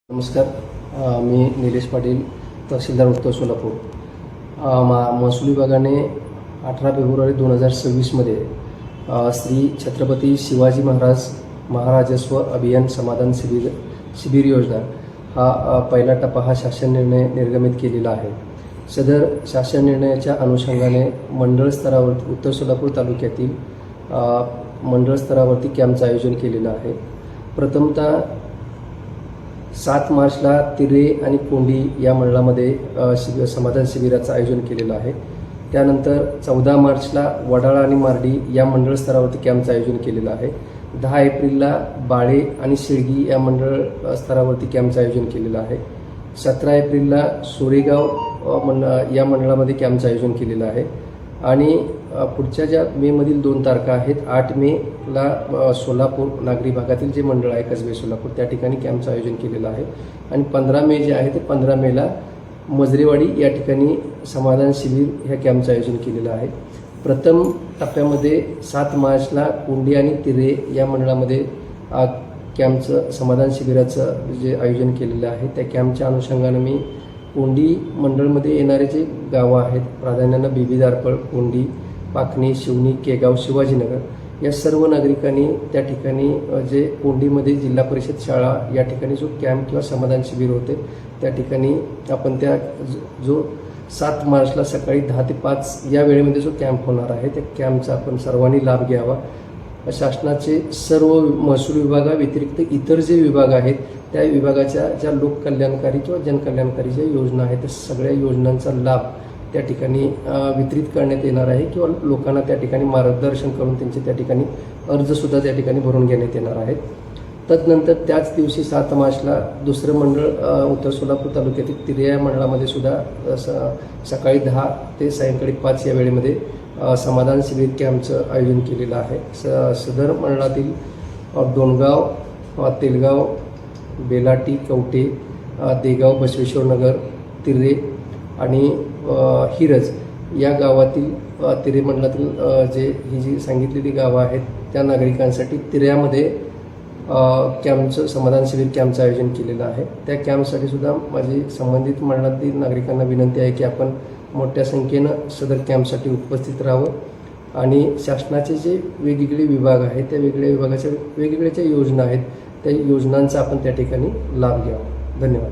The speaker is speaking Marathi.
नमस्कार. मी निलेश पाटील, तहसीलदार उत्तर सोलापूर. महसूल विभागाने 18 फेब्रुवारी 2026मध्ये श्री छत्रपती शिवाजी महाराजस्व अभियान समाधान शिबिर योजना हा पहिला टप्पा हा शासन निर्णय निर्गमित केलेला आहे. सदर शासन निर्णयाच्या अनुषंगाने मंडळ स्तरावरती उत्तर सोलापूर तालुक्यातील मंडळ स्तरावरती कॅम्पचं आयोजन केलेलं आहे. प्रथमतः 7 मार्चला तिरे आणि कोंडी या मंडळामध्ये समाधान शिबिराचं आयोजन केलेलं आहे. त्यानंतर 14 मार्चला वडाळा आणि मार्डी या मंडळ स्तरावरती कॅम्पचं आयोजन केलेलं आहे. 10 एप्रिलला बाळे आणि शिळगी या मंडळ स्तरावरती कॅम्पचं आयोजन केलेलं आहे. 17 एप्रिलला सोरेगाव या मंडळामध्ये कॅम्पचं आयोजन केलेलं आहे. आणि पुढच्या ज्या मेमधील 2 तारखा आहेत, 8 मेला सोलापूर नागरी भागातील जे मंडळ आहे कसबे सोलापूर त्या ठिकाणी कॅम्पचं आयोजन केलेलं आहे. आणि 15 मे जे आहे ते 15 मेला मजरेवाडी या ठिकाणी समाधान शिबिर ह्या कॅम्पचं आयोजन केलेलं आहे. प्रथम टप्प्यामध्ये 7 मार्चला कोंडी आणि तिरे या मंडळामध्ये कॅम्पचं समाधान शिबिराचं जे आयोजन केलेलं आहे त्या कॅम्पच्या अनुषंगाने मी कोंडी मंडळमध्ये येणारे जे गावं आहेत, प्राधान्यानं बीबी दारपळ, कोंडी, पाखणी, शिवणी, केगाव, शिवाजीनगर या सर्व नागरिकांनी त्या ठिकाणी जे कोंडीमध्ये जिल्हा परिषद शाळा या ठिकाणी जो कॅम्प किंवा समाधान शिबिर होते त्या ठिकाणी आपण त्या जो 7 मार्चला सकाळी 10 ते 5 या वेळेमध्ये जो कॅम्प होणार आहे त्या कॅम्पचा आपण सर्वांनी लाभ घ्यावा. शासनाचे सर्व महसूल विभागाव्यतिरिक्त इतर जे विभाग आहेत त्या विभागाच्या ज्या लोककल्याणकारी किंवा जनकल्याणकारी ज्या योजना आहेत त्या सगळ्या योजनांचा लाभ त्या ठिकाणी वितरित करण्यात येणार आहे किंवा लोकांना त्या ठिकाणी मार्गदर्शन करून त्यांचे त्या ठिकाणी अर्जसुद्धा त्या ठिकाणी भरून घेण्यात येणार आहेत. तदनंतर त्याच दिवशी 7 मार्चला दुसरं मंडळ उत्तर सोलापूर तालुक्यातील तिरे या मंडळामध्ये सुद्धा सकाळी 10 ते सायंकाळी 5 या वेळेमध्ये समाधान शिबिर कॅम्पचं आयोजन केलेलं आहे. सदर मंडळातील डोणगाव, तेलगाव, बेलाटी, कवटे, देगाव, बसवेश्वरनगर, तिरे आणि हिरज या गावातील तिरे मंडळातील ही जी सांगितलेली गावं आहेत त्या नागरिकांसाठी तिऱ्यामध्ये कॅम्पचं समाधान शिबिर कॅम्पचं आयोजन केलेलं आहे. त्या कॅम्पसाठी सुद्धा माझी संबंधित मंडळातील नागरिकांना विनंती आहे की आपण मोठ्या संख्येनं सदर कॅम्पसाठी उपस्थित राहावं आणि शासनाचे जे वेगवेगळे विभाग आहेत त्या वेगवेगळ्या विभागाच्या वेगवेगळ्या ज्या योजना आहेत त्या योजनांचा आपण त्या ठिकाणी लाभ घ्यावा. धन्यवाद.